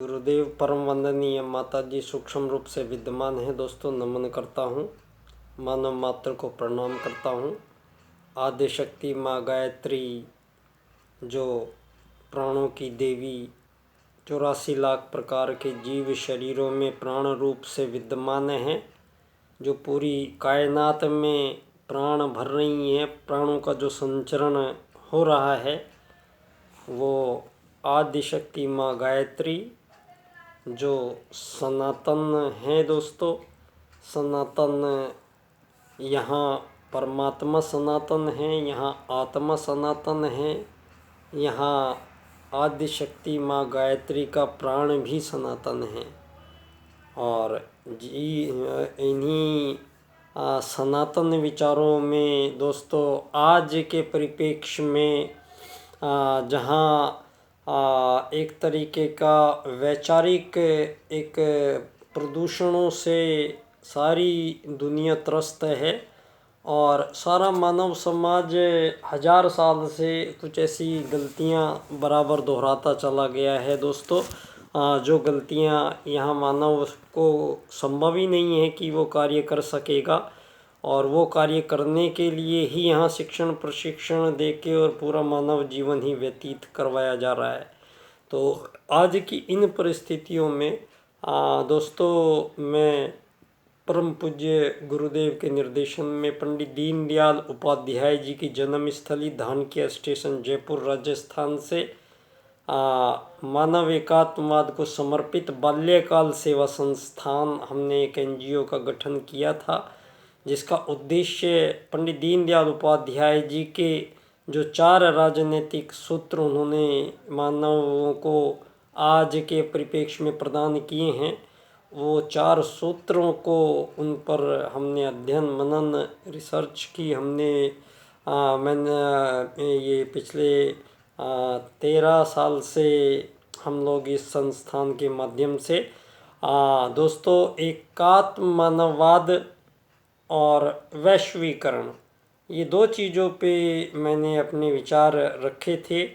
गुरुदेव परम वंदनीय माता जी सूक्ष्म रूप से विद्यमान है। दोस्तों नमन करता हूँ, मानव मात्र को प्रणाम करता हूँ। आदि शक्ति माँ गायत्री जो प्राणों की देवी 84 लाख प्रकार के जीव शरीरों में प्राण रूप से विद्यमान हैं, जो पूरी कायनात में प्राण भर रही हैं। प्राणों का जो संचरण हो रहा है वो आदि शक्ति माँ गायत्री जो सनातन है। दोस्तों सनातन, यहाँ परमात्मा सनातन है, यहाँ आत्मा सनातन है, यहाँ आदि शक्ति माँ गायत्री का प्राण भी सनातन है। और जी इन्हीं सनातन विचारों में दोस्तों आज के परिप्रेक्ष्य में जहाँ एक तरीके का वैचारिक एक प्रदूषणों से सारी दुनिया त्रस्त है और सारा मानव समाज 1000 साल से कुछ ऐसी गलतियां बराबर दोहराता चला गया है। दोस्तों जो गलतियां यहाँ मानव को संभव ही नहीं है कि वो कार्य कर सकेगा, और वो कार्य करने के लिए ही यहाँ शिक्षण प्रशिक्षण देके और पूरा मानव जीवन ही व्यतीत करवाया जा रहा है। तो आज की इन परिस्थितियों में दोस्तों मैं परम पूज्य गुरुदेव के निर्देशन में पंडित दीनदयाल उपाध्याय जी की जन्मस्थली धानक्या स्टेशन जयपुर राजस्थान से मानव एकात्मवाद को समर्पित बाल्यकाल सेवा संस्थान हमने एक एनजीओ का गठन किया था, जिसका उद्देश्य पंडित दीनदयाल उपाध्याय जी के जो 4 राजनीतिक सूत्र उन्होंने मानवों को आज के परिप्रेक्ष्य में प्रदान किए हैं, वो 4 सूत्रों को उन पर हमने अध्ययन मनन रिसर्च की। मैंने ये पिछले 13 साल से हम लोग इस संस्थान के माध्यम से दोस्तों एकात्म मानववाद और वैश्वीकरण, ये 2 चीज़ों पे मैंने अपने विचार रखे थे।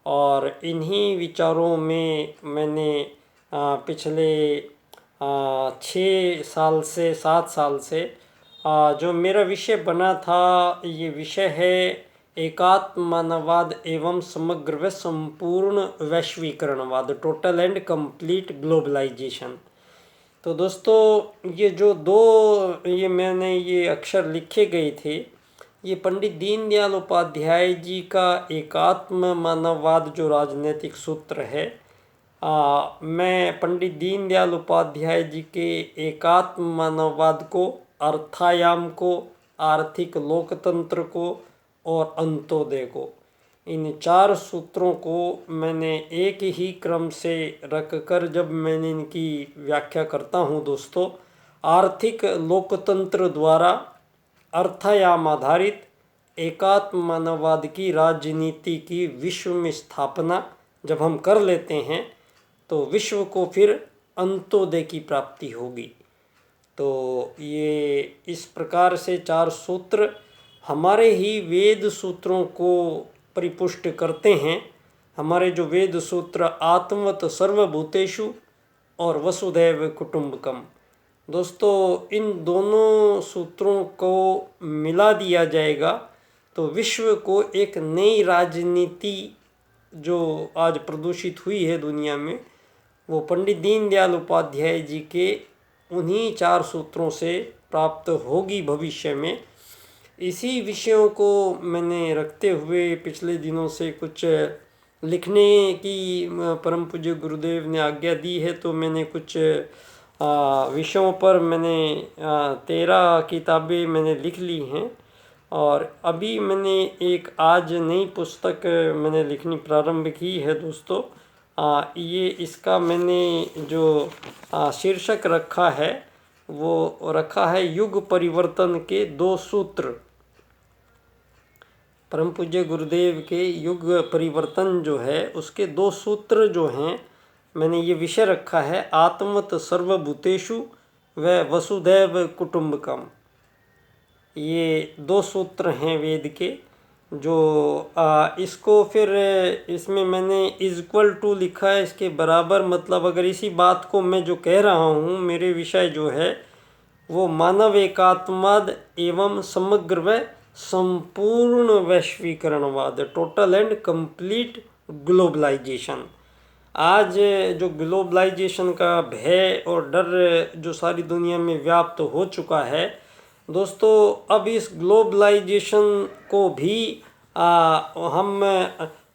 और इन्हीं विचारों में मैंने पिछले 6 साल से 7 साल से जो मेरा विषय बना था, ये विषय है एकात्म मानववाद एवं समग्र व संपूर्ण वैश्वीकरणवाद, टोटल एंड कंप्लीट ग्लोबलाइजेशन। तो दोस्तों ये मैंने ये अक्षर लिखे गए थे, ये पंडित दीनदयाल उपाध्याय जी का एकात्म मानववाद जो राजनीतिक सूत्र है। मैं पंडित दीनदयाल उपाध्याय जी के एकात्म मानववाद को, अर्थायाम को, आर्थिक लोकतंत्र को और अंत्योदय को, इन 4 सूत्रों को मैंने एक ही क्रम से रखकर जब मैंने इनकी व्याख्या करता हूँ दोस्तों, आर्थिक लोकतंत्र द्वारा अर्थायाम आधारित एकात्म मानववाद की राजनीति की विश्व में स्थापना जब हम कर लेते हैं तो विश्व को फिर अंत्योदय की प्राप्ति होगी। तो ये इस प्रकार से 4 सूत्र हमारे ही वेद सूत्रों को परिपुष्ट करते हैं। हमारे जो वेद सूत्र आत्मवत सर्वभूतेषु और वसुधैव कुटुंबकम, दोस्तों इन दोनों सूत्रों को मिला दिया जाएगा तो विश्व को एक नई राजनीति जो आज प्रदूषित हुई है दुनिया में, वो पंडित दीनदयाल उपाध्याय जी के उन्हीं 4 सूत्रों से प्राप्त होगी भविष्य में। इसी विषयों को मैंने रखते हुए पिछले दिनों से कुछ लिखने की परम पूज्य गुरुदेव ने आज्ञा दी है, तो मैंने कुछ विषयों पर मैंने 13 किताबें मैंने लिख ली हैं। और अभी मैंने एक आज नई पुस्तक मैंने लिखनी प्रारंभ की है दोस्तों। ये इसका मैंने जो शीर्षक रखा है वो रखा है युग परिवर्तन के 2 सूत्र। परम पूज्य गुरुदेव के युग परिवर्तन जो है उसके 2 सूत्र जो हैं, मैंने ये विषय रखा है आत्मवत सर्वभूतेषु व वसुधैव कुटुंबकम। ये 2 सूत्र हैं वेद के जो इसको फिर इसमें मैंने इक्वल टू लिखा है, इसके बराबर, मतलब अगर इसी बात को मैं जो कह रहा हूँ, मेरे विषय जो है वो मानव एकात्मवाद एवं समग्र व संपूर्ण वैश्वीकरणवाद, टोटल एंड कंप्लीट ग्लोबलाइजेशन। आज जो ग्लोबलाइजेशन का भय और डर जो सारी दुनिया में व्याप्त हो चुका है दोस्तों, अब इस ग्लोबलाइजेशन को भी हम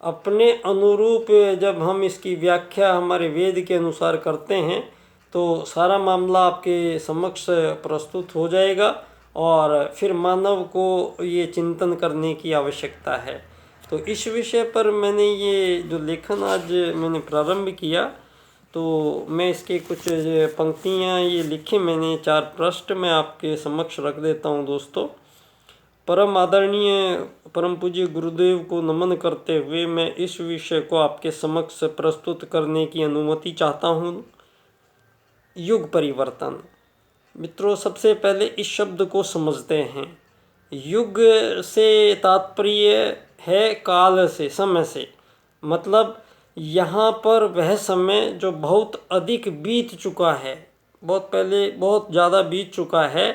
अपने अनुरूप जब हम इसकी व्याख्या हमारे वेद के अनुसार करते हैं तो सारा मामला आपके समक्ष प्रस्तुत हो जाएगा और फिर मानव को ये चिंतन करने की आवश्यकता है। तो इस विषय पर मैंने ये जो लेखन आज मैंने प्रारंभ किया, तो मैं इसके कुछ पंक्तियाँ ये लिखी मैंने, 4 पृष्ठ मैं आपके समक्ष रख देता हूँ दोस्तों। परम आदरणीय परम पूज्य गुरुदेव को नमन करते हुए मैं इस विषय को आपके समक्ष प्रस्तुत करने की अनुमति चाहता हूँ। युग परिवर्तन। मित्रों, सबसे पहले इस शब्द को समझते हैं। युग से तात्पर्य है काल से, समय से, मतलब यहाँ पर वह समय जो बहुत अधिक बीत चुका है, बहुत पहले बहुत ज़्यादा बीत चुका है,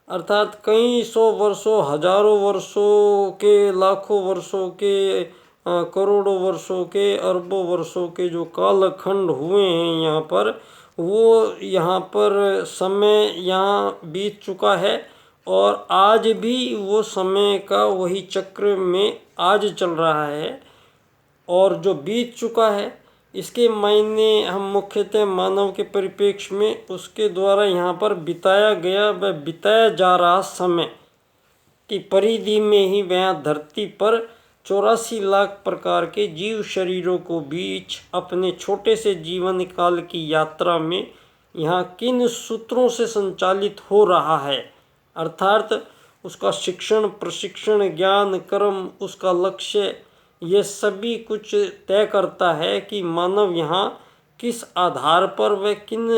अर्थात कई सौ वर्षों, हजारों वर्षों के, लाखों वर्षों के, करोड़ों वर्षों के, अरबों वर्षों के जो कालखंड हुए हैं यहाँ पर, वो यहाँ पर समय यहाँ बीत चुका है और आज भी वो समय का वही चक्र में आज चल रहा है। और जो बीत चुका है इसके मायने हम मुख्यतः मानव के परिप्रेक्ष्य में उसके द्वारा यहाँ पर बिताया गया व बिताया जा रहा समय की परिधि में ही वह धरती पर 84 लाख प्रकार के जीव शरीरों को बीच अपने छोटे से जीवन काल की यात्रा में यहाँ किन सूत्रों से संचालित हो रहा है, अर्थात उसका शिक्षण, प्रशिक्षण, ज्ञान, कर्म, उसका लक्ष्य, ये सभी कुछ तय करता है कि मानव यहाँ किस आधार पर व किन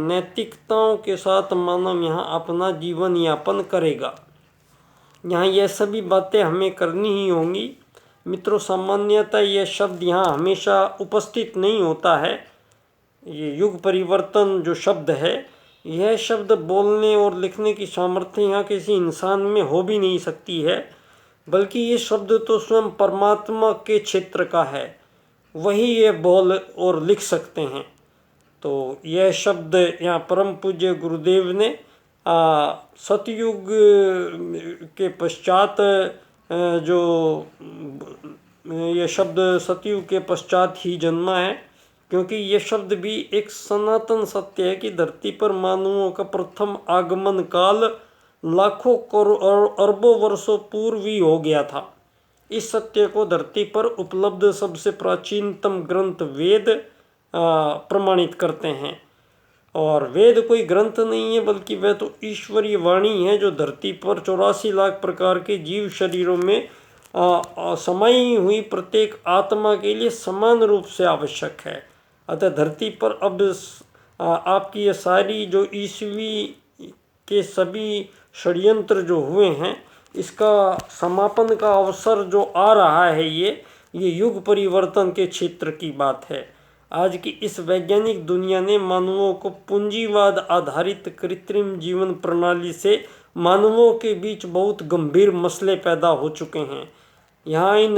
नैतिकताओं के साथ मानव यहाँ अपना जीवन यापन करेगा। यहाँ यह सभी बातें हमें करनी ही होंगी। मित्रों, सामान्यतः यह शब्द यहाँ हमेशा उपस्थित नहीं होता है। ये युग परिवर्तन जो शब्द है, यह शब्द बोलने और लिखने की सामर्थ्य यहाँ किसी इंसान में हो भी नहीं सकती है, बल्कि ये शब्द तो स्वयं परमात्मा के क्षेत्र का है, वही ये बोल और लिख सकते हैं। तो यह शब्द यहाँ परम पूज्य गुरुदेव ने सतयुग के पश्चात जो यह शब्द सतयुग के पश्चात ही जन्मा है, क्योंकि यह शब्द भी एक सनातन सत्य है कि धरती पर मानवों का प्रथम आगमन काल लाखों अरबों वर्षों पूर्व ही हो गया था। इस सत्य को धरती पर उपलब्ध सबसे प्राचीनतम ग्रंथ वेद प्रमाणित करते हैं। और वेद कोई ग्रंथ नहीं है, बल्कि वह तो ईश्वरीय वाणी है जो धरती पर 84 लाख प्रकार के जीव शरीरों में समाई हुई प्रत्येक आत्मा के लिए समान रूप से आवश्यक है। अतः धरती पर अब आपकी ये सारी जो ईस्वी के सभी षड्यंत्र जो हुए हैं, इसका समापन का अवसर जो आ रहा है, ये युग परिवर्तन के क्षेत्र की बात है। आज की इस वैज्ञानिक दुनिया ने मानवों को पूंजीवाद आधारित कृत्रिम जीवन प्रणाली से मानवों के बीच बहुत गंभीर मसले पैदा हो चुके हैं। यहाँ इन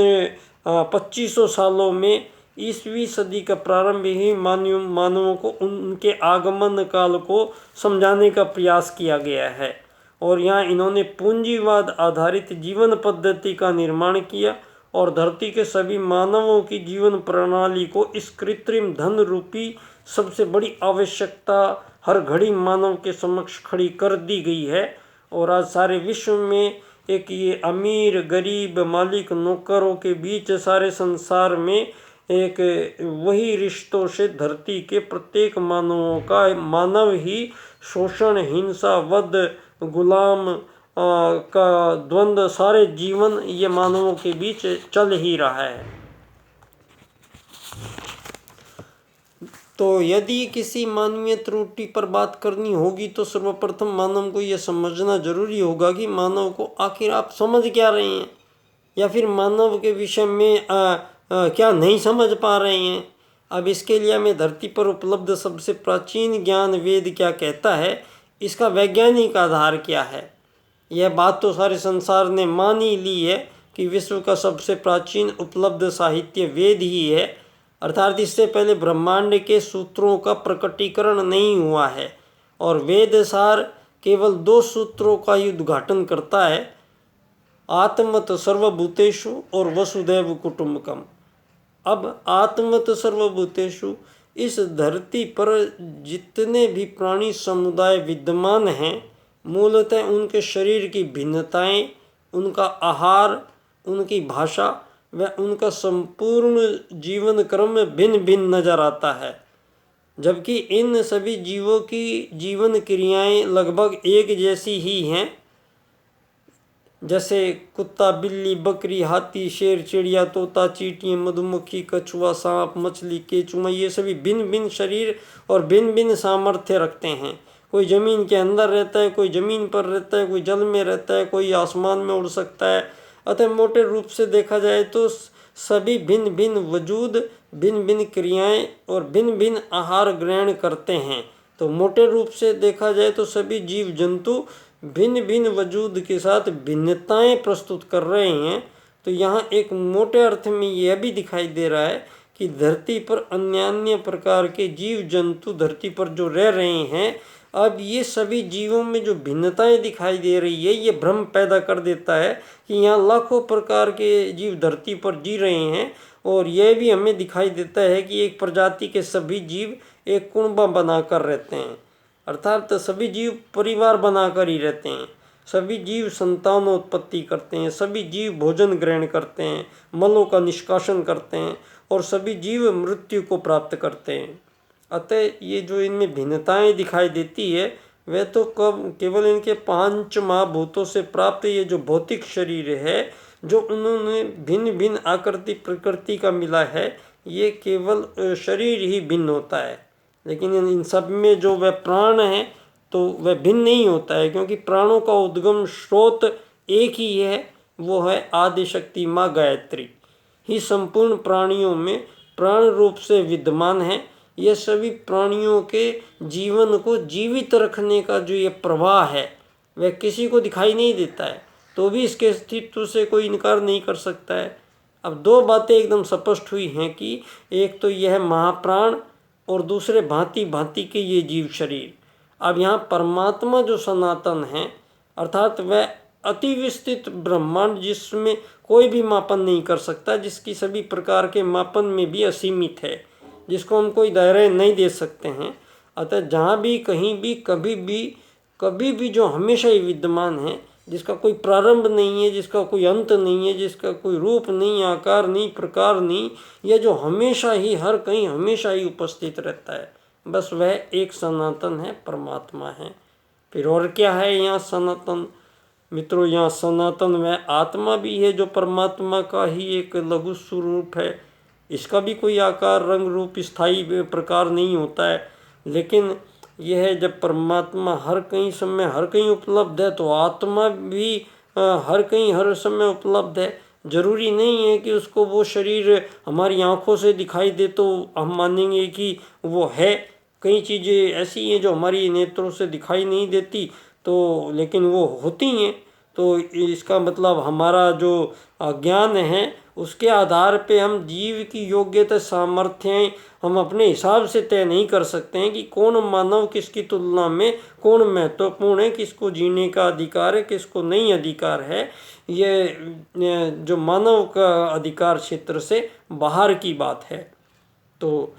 2500 सालों में ईसवीं सदी का प्रारंभ ही मानवों को उनके आगमन काल को समझाने का प्रयास किया गया है और यहाँ इन्होंने पूंजीवाद आधारित जीवन पद्धति का निर्माण किया और धरती के सभी मानवों की जीवन प्रणाली को इस कृत्रिम धन रूपी सबसे बड़ी आवश्यकता हर घड़ी मानव के समक्ष खड़ी कर दी गई है। और आज सारे विश्व में एक ये अमीर गरीब मालिक नौकरों के बीच सारे संसार में एक वही रिश्तों से धरती के प्रत्येक मानवों का मानव ही शोषण, हिंसा, वध, गुलाम का द्वंद्व सारे जीवन ये मानवों के बीच चल ही रहा है। तो यदि किसी मानवीय त्रुटि पर बात करनी होगी तो सर्वप्रथम मानव को यह समझना जरूरी होगा कि मानव को आखिर आप समझ क्या रहे हैं। या फिर मानव के विषय में क्या नहीं समझ पा रहे हैं। अब इसके लिए हमें धरती पर उपलब्ध सबसे प्राचीन ज्ञान वेद क्या कहता है, इसका वैज्ञानिक आधार क्या है। यह बात तो सारे संसार ने मान ही ली है कि विश्व का सबसे प्राचीन उपलब्ध साहित्य वेद ही है, अर्थात इससे पहले ब्रह्मांड के सूत्रों का प्रकटीकरण नहीं हुआ है। और वेद सार केवल 2 सूत्रों का ही उद्घाटन करता है, आत्मत सर्वभूतेषु और वसुदैव कुटुंबकम। अब आत्मत सर्वभूतेषु, इस धरती पर जितने भी प्राणी समुदाय विद्यमान हैं, मूलतः उनके शरीर की भिन्नताएं, उनका आहार, उनकी भाषा व उनका संपूर्ण जीवन क्रम भिन्न भिन्न नजर आता है। जबकि इन सभी जीवों की जीवन क्रियाएं लगभग एक जैसी ही हैं। जैसे कुत्ता, बिल्ली, बकरी, हाथी, शेर, चिड़िया, तोता, चींटी, मधुमक्खी, कछुआ, सांप, मछली, केचुआ, ये सभी भिन्न भिन्न शरीर और भिन्न भिन्न सामर्थ्य रखते हैं। कोई ज़मीन के अंदर रहता है, कोई ज़मीन पर रहता है, कोई जल में रहता है, कोई आसमान में उड़ सकता है। अतः मोटे रूप से देखा जाए तो सभी भिन्न भिन्न वजूद, भिन्न भिन्न क्रियाएं और भिन्न भिन्न आहार ग्रहण करते हैं। तो मोटे रूप से देखा जाए तो सभी जीव जंतु भिन्न भिन्न वजूद के साथ भिन्नताएं प्रस्तुत कर रहे हैं। तो यहाँ एक मोटे अर्थ में यह भी दिखाई दे रहा है कि धरती पर अन्य अन्य प्रकार के जीव जंतु धरती पर जो रह रहे हैं, अब ये सभी जीवों में जो भिन्नताएं दिखाई दे रही है, ये भ्रम पैदा कर देता है कि यहाँ लाखों प्रकार के जीव धरती पर जी रहे हैं। और यह भी हमें दिखाई देता है कि एक प्रजाति के सभी जीव एक कुनबा बनाकर रहते हैं, अर्थात सभी जीव परिवार बनाकर ही रहते हैं। सभी जीव संतानोत्पत्ति करते हैं, सभी जीव भोजन ग्रहण करते हैं, मलों का निष्कासन करते हैं और सभी जीव मृत्यु को प्राप्त करते हैं। अतः ये जो इनमें भिन्नताएं दिखाई देती है, वह तो केवल इनके 5 महाभूतों से प्राप्त ये जो भौतिक शरीर है, जो उन्होंने भिन्न भिन्न आकृति प्रकृति का मिला है, ये केवल शरीर ही भिन्न होता है। लेकिन इन सब में जो वह प्राण है तो वह भिन्न नहीं होता है, क्योंकि प्राणों का उद्गम स्रोत एक ही है, वो है आदिशक्ति माँ गायत्री ही संपूर्ण प्राणियों में प्राण रूप से विद्यमान है। यह सभी प्राणियों के जीवन को जीवित रखने का जो ये प्रवाह है, वह किसी को दिखाई नहीं देता है, तो भी इसके अस्तित्व से कोई इनकार नहीं कर सकता है। अब 2 बातें एकदम स्पष्ट हुई हैं कि एक तो यह महाप्राण और दूसरे भांति भांति के ये जीव शरीर। अब यहाँ परमात्मा जो सनातन है, अर्थात वह अति विस्तृत ब्रह्मांड जिसमें कोई भी मापन नहीं कर सकता, जिसकी सभी प्रकार के मापन में भी असीमित है, जिसको हम कोई दायरे नहीं दे सकते हैं। अतः जहाँ भी कहीं भी कभी भी जो हमेशा ही विद्यमान है, जिसका कोई प्रारंभ नहीं है, जिसका कोई अंत नहीं है, जिसका कोई रूप नहीं, आकार नहीं, प्रकार नहीं, यह जो हमेशा ही हर कहीं हमेशा ही उपस्थित रहता है, बस वह एक सनातन है, परमात्मा है। फिर और क्या है यहाँ सनातन? मित्रों, यहाँ सनातन वह आत्मा भी है जो परमात्मा का ही एक लघु स्वरूप है। इसका भी कोई आकार, रंग, रूप, स्थायी प्रकार नहीं होता है। लेकिन यह है जब परमात्मा हर कहीं समय हर कहीं उपलब्ध है, तो आत्मा भी हर कहीं हर समय उपलब्ध है। जरूरी नहीं है कि उसको वो शरीर हमारी आंखों से दिखाई दे तो हम मानेंगे कि वो है। कई चीज़ें ऐसी हैं जो हमारी नेत्रों से दिखाई नहीं देती, तो लेकिन वो होती हैं। तो इसका मतलब हमारा जो ज्ञान है, उसके आधार पे हम जीव की योग्यता, सामर्थ्य हम अपने हिसाब से तय नहीं कर सकते हैं कि कौन मानव किसकी तुलना में कौन महत्वपूर्ण है, किसको जीने का अधिकार है, किसको नहीं अधिकार है। ये जो मानव का अधिकार क्षेत्र से बाहर की बात है। तो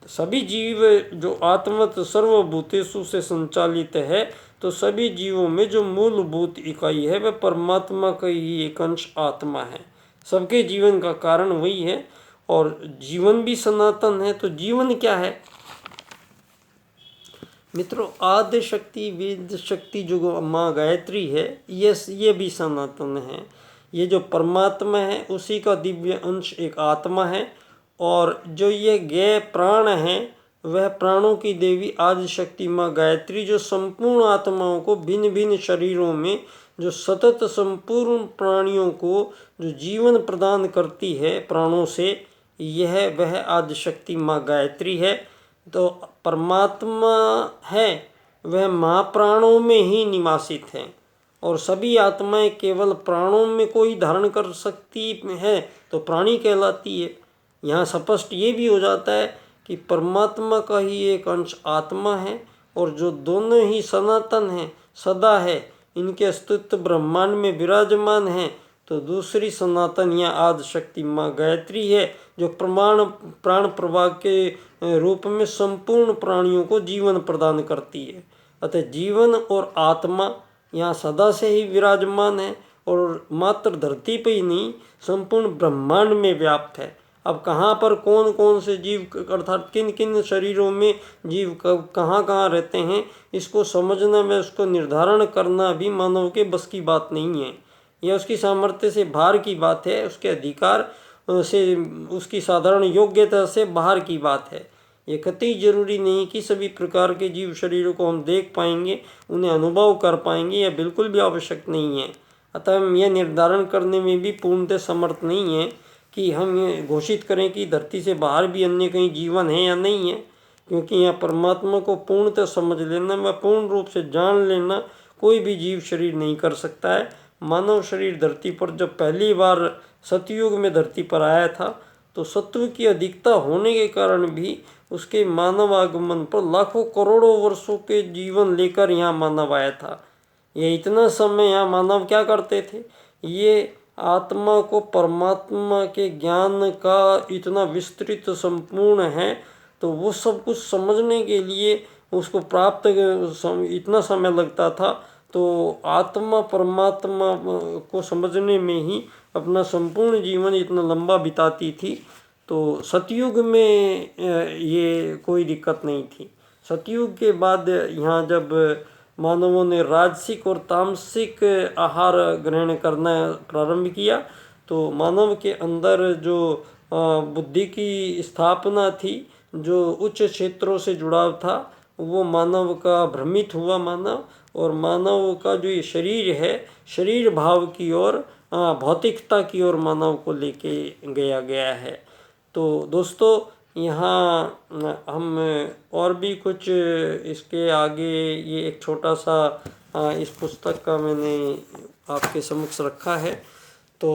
सभी जीव जो आत्मत सर्वभूतेषु से संचालित है, तो सभी जीवों में जो मूलभूत इकाई है वह परमात्मा का ही एक अंश आत्मा है। सबके जीवन का कारण वही है और जीवन भी सनातन है। तो जीवन क्या है मित्रों? आदि शक्ति, वेद शक्ति जो माँ गायत्री है, ये भी सनातन है। ये जो परमात्मा है उसी का दिव्य अंश एक आत्मा है। और जो ये ज्ञेय प्राण है, वह प्राणों की देवी आदि शक्ति माँ गायत्री, जो संपूर्ण आत्माओं को भिन्न भिन्न शरीरों में जो सतत संपूर्ण प्राणियों को जो जीवन प्रदान करती है प्राणों से, यह वह आदिशक्ति माँ गायत्री है। तो परमात्मा है वह महाप्राणों में ही निवासित है, और सभी आत्माएं केवल प्राणों में कोई धारण कर सकती है तो प्राणी कहलाती है। यहाँ स्पष्ट ये भी हो जाता है कि परमात्मा का ही एक अंश आत्मा है, और जो दोनों ही सनातन हैं, सदा है, इनके अस्तित्व ब्रह्मांड में विराजमान है। तो दूसरी सनातन या आदि शक्ति माँ गायत्री है, जो प्राण प्रवाह के रूप में संपूर्ण प्राणियों को जीवन प्रदान करती है। अतः जीवन और आत्मा यहाँ सदा से ही विराजमान है, और मात्र धरती पर ही नहीं, संपूर्ण ब्रह्मांड में व्याप्त है। अब कहाँ पर कौन कौन से जीव अर्थात किन किन शरीरों में जीव कहाँ कहाँ रहते हैं, इसको समझना में उसको निर्धारण करना भी मानव के बस की बात नहीं है। यह उसकी सामर्थ्य से बाहर की बात है, उसके अधिकार से, उसकी साधारण योग्यता से बाहर की बात है। ये कतई जरूरी नहीं कि सभी प्रकार के जीव शरीरों को हम देख पाएंगे, उन्हें अनुभव कर पाएंगे, यह बिल्कुल भी आवश्यक नहीं है। अतः हम यह निर्धारण करने में भी पूर्णतः समर्थ नहीं है कि हम ये घोषित करें कि धरती से बाहर भी अन्य कहीं जीवन है या नहीं है, क्योंकि यहाँ परमात्मा को पूर्णतः समझ लेना व पूर्ण रूप से जान लेना कोई भी जीव शरीर नहीं कर सकता है। मानव शरीर धरती पर जब पहली बार सतयुग में धरती पर आया था, तो सत्व की अधिकता होने के कारण भी उसके मानव आगमन पर लाखों करोड़ों वर्षों के जीवन लेकर यहाँ मानव आया था। ये इतना समय यहाँ मानव क्या करते थे, ये आत्मा को परमात्मा के ज्ञान का इतना विस्तृत संपूर्ण है, तो वो सब कुछ समझने के लिए उसको प्राप्त इतना समय लगता था। तो आत्मा परमात्मा को समझने में ही अपना संपूर्ण जीवन इतना लंबा बिताती थी। तो सतयुग में ये कोई दिक्कत नहीं थी। सतयुग के बाद यहाँ जब मानवों ने राजसिक और तामसिक आहार ग्रहण करना प्रारंभ किया, तो मानव के अंदर जो बुद्धि की स्थापना थी, जो उच्च क्षेत्रों से जुड़ाव था, वो मानव का भ्रमित हुआ मानव, और मानव का जो ये शरीर है, शरीर भाव की ओर, भौतिकता की ओर मानव को लेके गया है। तो दोस्तों, यहाँ हम और भी कुछ इसके आगे, ये एक छोटा सा इस पुस्तक का मैंने आपके समक्ष रखा है। तो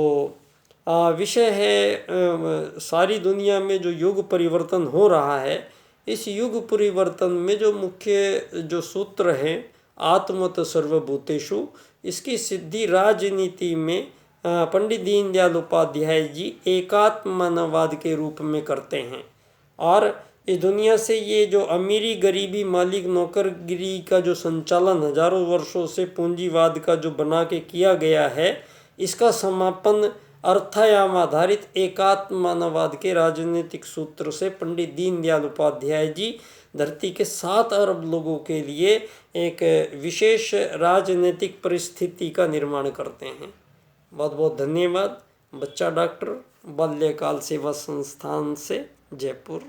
विषय है सारी दुनिया में जो युग परिवर्तन हो रहा है, इस युग परिवर्तन में जो मुख्य जो सूत्र है आत्मत सर्वभूतेषु, इसकी सिद्धि राजनीति में पंडित दीनदयाल उपाध्याय जी एकात्मवाद के रूप में करते हैं। और इस दुनिया से ये जो अमीरी गरीबी मालिक नौकरगिरी का जो संचालन हजारों वर्षों से पूंजीवाद का जो बना के किया गया है, इसका समापन अर्थायाम आधारित एकात्मवाद के राजनीतिक सूत्र से पंडित दीनदयाल उपाध्याय जी धरती के 7 अरब लोगों के लिए एक विशेष राजनीतिक परिस्थिति का निर्माण करते हैं। बहुत बहुत धन्यवाद। बच्चा डॉक्टर, बाल्यकाल सेवा संस्थान से, जयपुर।